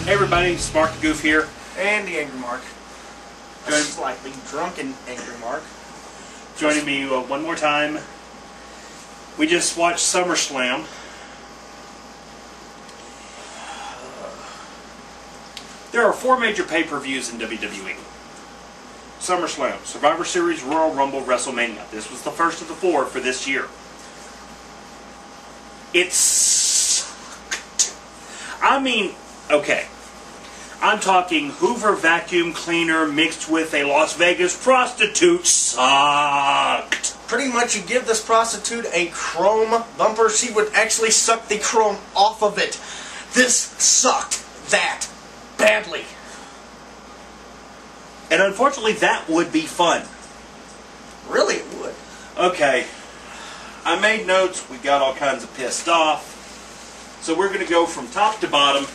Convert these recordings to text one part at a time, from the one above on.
Hey everybody, it's Mark the Goof here. And the Angry Mark. A slightly drunken Angry Mark. Joining me one more time. We just watched SummerSlam. There are 4 major pay-per-views in WWE. SummerSlam, Survivor Series, Royal Rumble, WrestleMania. This was the first of the 4 for this year. It sucked. I mean, okay. I'm talking Hoover vacuum cleaner mixed with a Las Vegas prostitute sucked. Pretty much you give this prostitute a chrome bumper, she would actually suck the chrome off of it. This sucked that badly. And unfortunately that would be fun. Really, it would. Okay. I made notes, we got all kinds of pissed off. So we're going to go from top to bottom.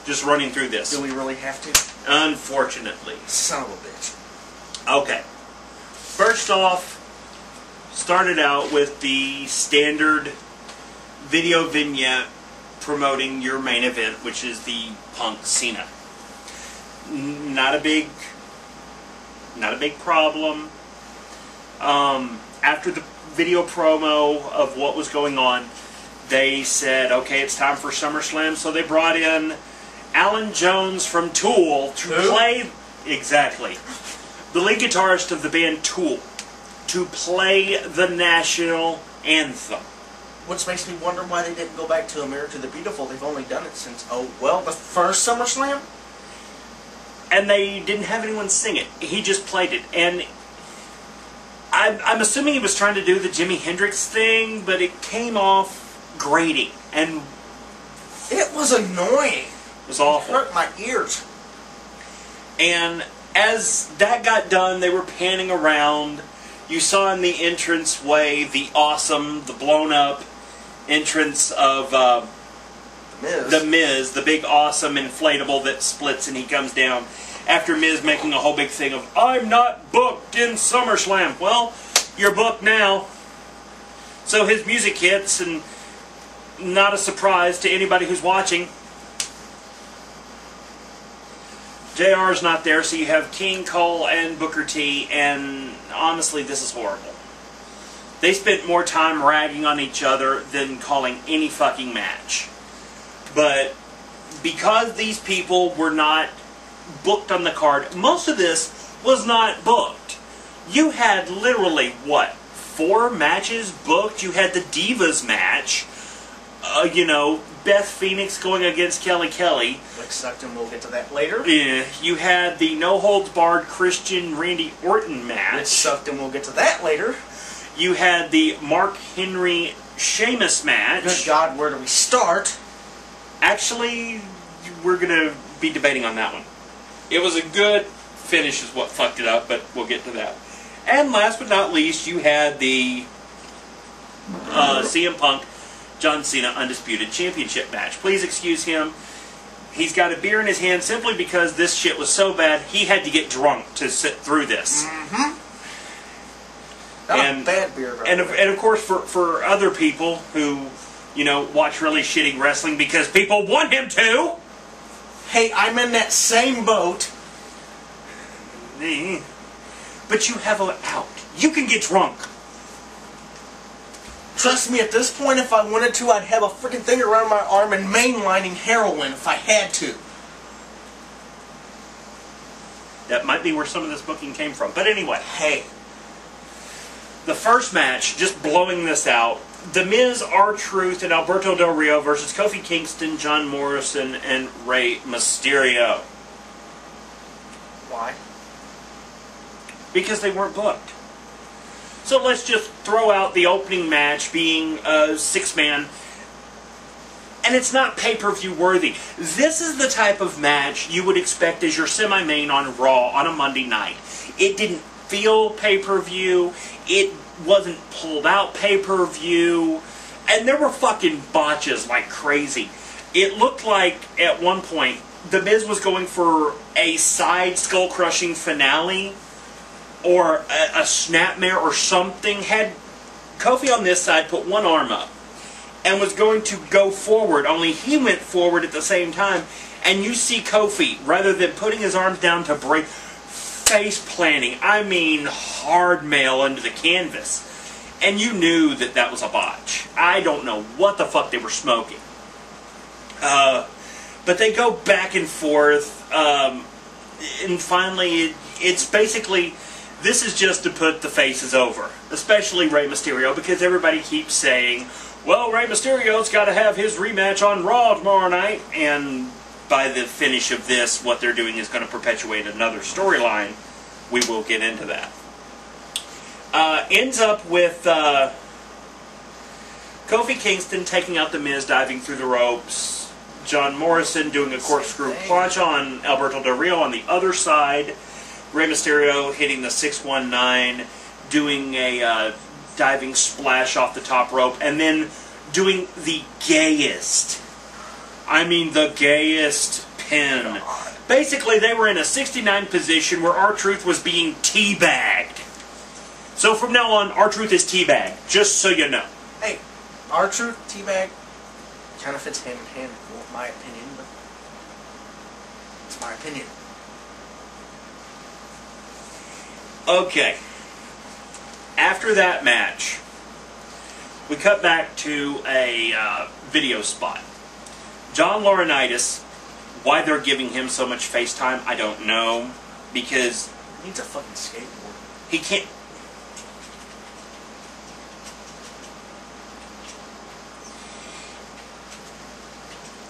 Just running through this. Do we really have to? Unfortunately. Son of a bitch. Okay. First off, started out with the standard video vignette promoting your main event, which is the Punk Cena. Not a big problem. After the video promo of what was going on, they said, okay, it's time for SummerSlam, so they brought in Alan Jones from Tool to play, exactly, the lead guitarist of the band Tool, to play the national anthem. Which makes me wonder why they didn't go back to America the Beautiful. They've only done it since, the first SummerSlam? And they didn't have anyone sing it. He just played it. And I'm assuming he was trying to do the Jimi Hendrix thing, but it came off grating. And it was annoying. It was awful. It hurt my ears. And as that got done, they were panning around. You saw in the entranceway the blown up entrance of The Miz, the big awesome inflatable that splits and he comes down. After Miz making a whole big thing of, I'm not booked in SummerSlam. Well, you're booked now. So his music hits, and not a surprise to anybody who's watching. JR's not there, so you have King, Cole, and Booker T, and honestly, this is horrible. They spent more time ragging on each other than calling any fucking match. But because these people were not booked on the card, most of this was not booked. You had literally, 4 matches booked? You had the Divas match. Beth Phoenix going against Kelly Kelly. Which sucked, and we'll get to that later. Yeah. You had the no-holds-barred Christian Randy Orton match. Which sucked, and we'll get to that later. You had the Mark Henry Sheamus match. Good God, where do we start? Actually, we're going to be debating on that one. It was a good finish is what fucked it up, but we'll get to that. And last but not least, you had the CM Punk John Cena Undisputed Championship match. Please excuse him. He's got a beer in his hand simply because this shit was so bad, he had to get drunk to sit through this. Mm-hmm. Not a bad beer, and of course, for other people who, watch really shitty wrestling because people want him to. Hey, I'm in that same boat. But you have an out. You can get drunk. Trust me, at this point, if I wanted to, I'd have a freaking thing around my arm and mainlining heroin if I had to. That might be where some of this booking came from. But anyway. Hey. The first match, just blowing this out, The Miz, R-Truth, and Alberto Del Rio versus Kofi Kingston, John Morrison, and Rey Mysterio. Why? Because they weren't booked. So let's just throw out the opening match being a 6-man. And it's not pay-per-view worthy. This is the type of match you would expect as your semi-main on Raw on a Monday night. It didn't feel pay-per-view. It wasn't pulled out pay-per-view. And there were fucking botches like crazy. It looked like, at one point, The Miz was going for a side skull-crushing finale, or a snapmare or something. Had Kofi on this side put one arm up, and was going to go forward, only he went forward at the same time, and you see Kofi, rather than putting his arms down to break, face planting, I mean hard mail under the canvas. And you knew that that was a botch. I don't know what the fuck they were smoking. But they go back and forth, and finally, it's basically, this is just to put the faces over. Especially Rey Mysterio, because everybody keeps saying, well, Rey Mysterio's got to have his rematch on Raw tomorrow night, and by the finish of this, what they're doing is going to perpetuate another storyline. We will get into that. Ends up with Kofi Kingston taking out The Miz, diving through the ropes. John Morrison doing a corkscrew punch on Alberto Del Rio on the other side. Rey Mysterio hitting the 619, doing a diving splash off the top rope, and then doing the gayest, I mean the gayest pin. Basically, they were in a 69 position where R-Truth was being teabagged. So from now on, R-Truth is teabagged, just so you know. Hey, R-Truth, teabag, kind of fits hand in hand with my opinion, but it's my opinion. Okay. After that match, we cut back to a video spot. John Laurinaitis, why they're giving him so much face time, I don't know. Because he needs a fucking skateboard. He can't.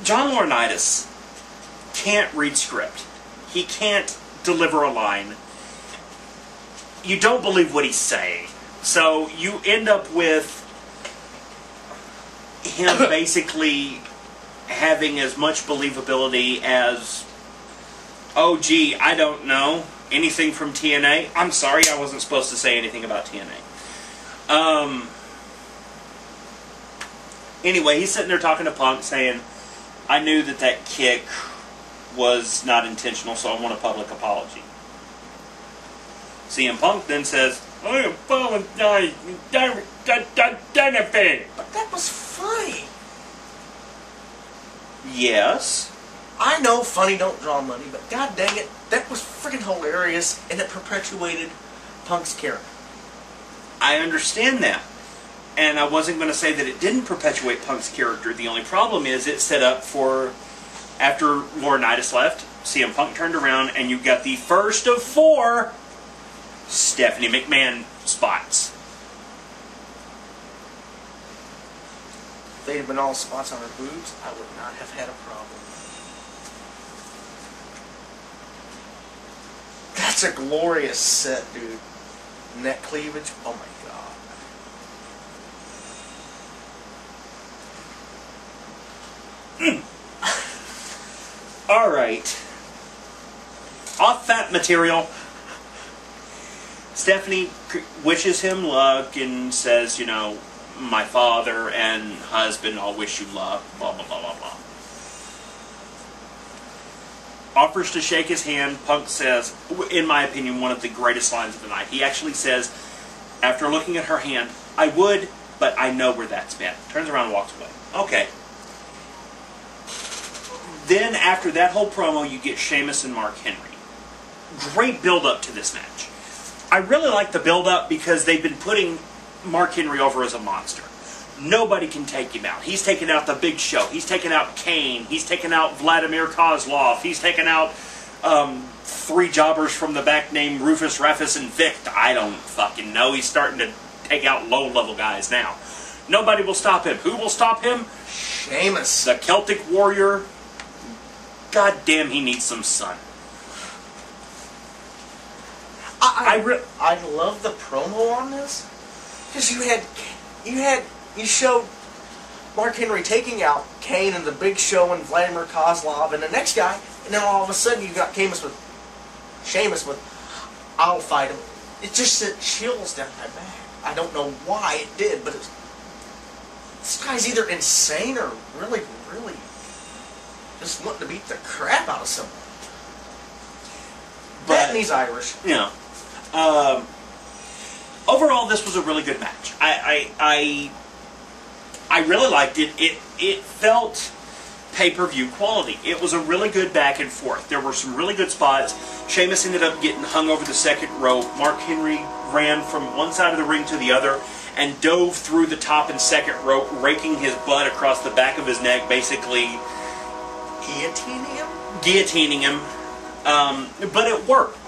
John Laurinaitis can't read script. He can't deliver a line. You don't believe what he's saying. So you end up with him basically having as much believability as, oh gee, I don't know, anything from TNA? I'm sorry, I wasn't supposed to say anything about TNA. Anyway, he's sitting there talking to Punk saying, I knew that that kick was not intentional, so I want a public apology. CM Punk then says, I apologize, Donovan. But that was funny. Yes. I know funny don't draw money, but god dang it, that was freaking hilarious, and it perpetuated Punk's character. I understand that. And I wasn't going to say that it didn't perpetuate Punk's character. The only problem is it set up for, after Laurinaitis left, CM Punk turned around, and you got the first of 4 Stephanie McMahon spots. If they'd have been all spots on her boobs, I would not have had a problem. That's a glorious set, dude. Neck cleavage, oh my god. Alright. Off that material, Stephanie wishes him luck and says, you know, my father and husband all wish you luck, blah, blah, blah, blah, blah. Offers to shake his hand. Punk says, in my opinion, one of the greatest lines of the night. He actually says, after looking at her hand, I would, but I know where that's been. Turns around and walks away. Okay. Then, after that whole promo, you get Sheamus and Mark Henry. Great build-up to this match. I really like the build-up because they've been putting Mark Henry over as a monster. Nobody can take him out. He's taken out the Big Show. He's taken out Kane. He's taken out Vladimir Kozlov. He's taken out 3 jobbers from the back named Rufus, Rufus, and Vic. I don't fucking know. He's starting to take out low-level guys now. Nobody will stop him. Who will stop him? Sheamus. The Celtic Warrior. God damn, he needs some sun. I love the promo on this because you showed Mark Henry taking out Kane and the Big Show and Vladimir Kozlov and the next guy, and then all of a sudden you got Sheamus with I'll fight him. It just sent chills down my back. I don't know why it did, but this guy's either insane or really just wanting to beat the crap out of someone. And he's Irish. Yeah. Overall, this was a really good match. I I really liked it. It felt pay-per-view quality. It was a really good back and forth. There were some really good spots. Sheamus ended up getting hung over the second rope. Mark Henry ran from one side of the ring to the other and dove through the top and second rope, raking his butt across the back of his neck, basically guillotining him. But it worked.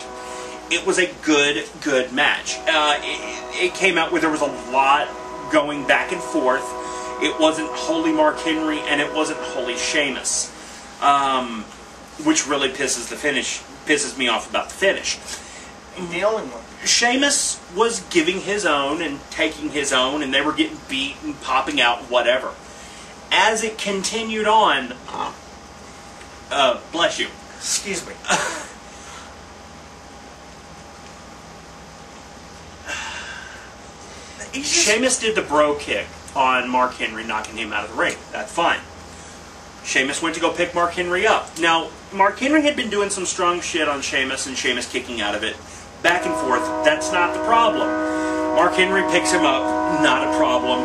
It was a good match. It came out where there was a lot going back and forth. It wasn't wholly Mark Henry, and it wasn't wholly Sheamus, which really pisses me off about the finish. The only one. Sheamus was giving his own and taking his own, and they were getting beat and popping out, whatever. As it continued on, bless you. Excuse me. Sheamus did the bro kick on Mark Henry, knocking him out of the ring. That's fine. Sheamus went to go pick Mark Henry up. Now, Mark Henry had been doing some strong shit on Sheamus, and Sheamus kicking out of it. Back and forth, that's not the problem. Mark Henry picks him up, not a problem.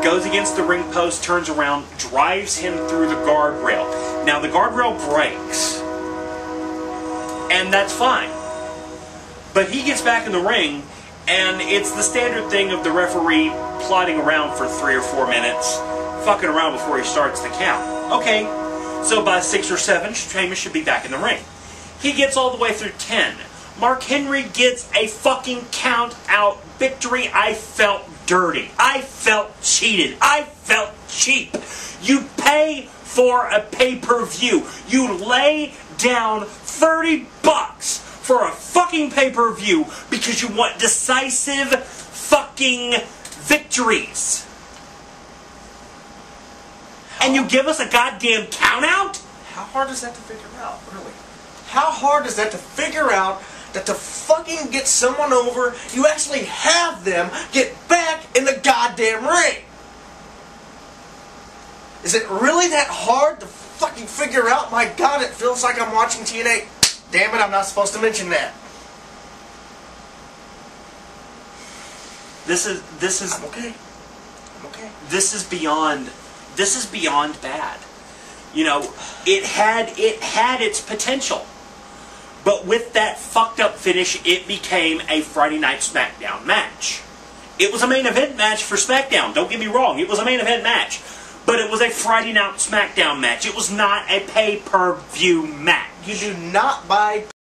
Goes against the ring post, turns around, drives him through the guardrail. Now, the guardrail breaks, and that's fine. But he gets back in the ring, and it's the standard thing of the referee plodding around for 3 or 4 minutes, fucking around before he starts the count. Okay, so by 6 or 7, Sheamus should be back in the ring. He gets all the way through 10. Mark Henry gets a fucking count-out victory. I felt dirty. I felt cheated. I felt cheap. You pay for a pay-per-view. You lay down $30 for a fucking pay-per-view because you want decisive fucking victories. And you give us a goddamn count-out? How hard is that to figure out, really? How hard is that to figure out that to fucking get someone over, you actually have them get back in the goddamn ring? Is it really that hard to fucking figure out? My God, it feels like I'm watching TNA. Damn it, I'm not supposed to mention that. This is I'm okay. I'm okay. This is beyond bad. You know, it had its potential. But with that fucked up finish, it became a Friday Night SmackDown match. It was a main event match for SmackDown, don't get me wrong. It was a main event match. But it was a Friday Night SmackDown match. It was not a pay-per-view match. You do not buy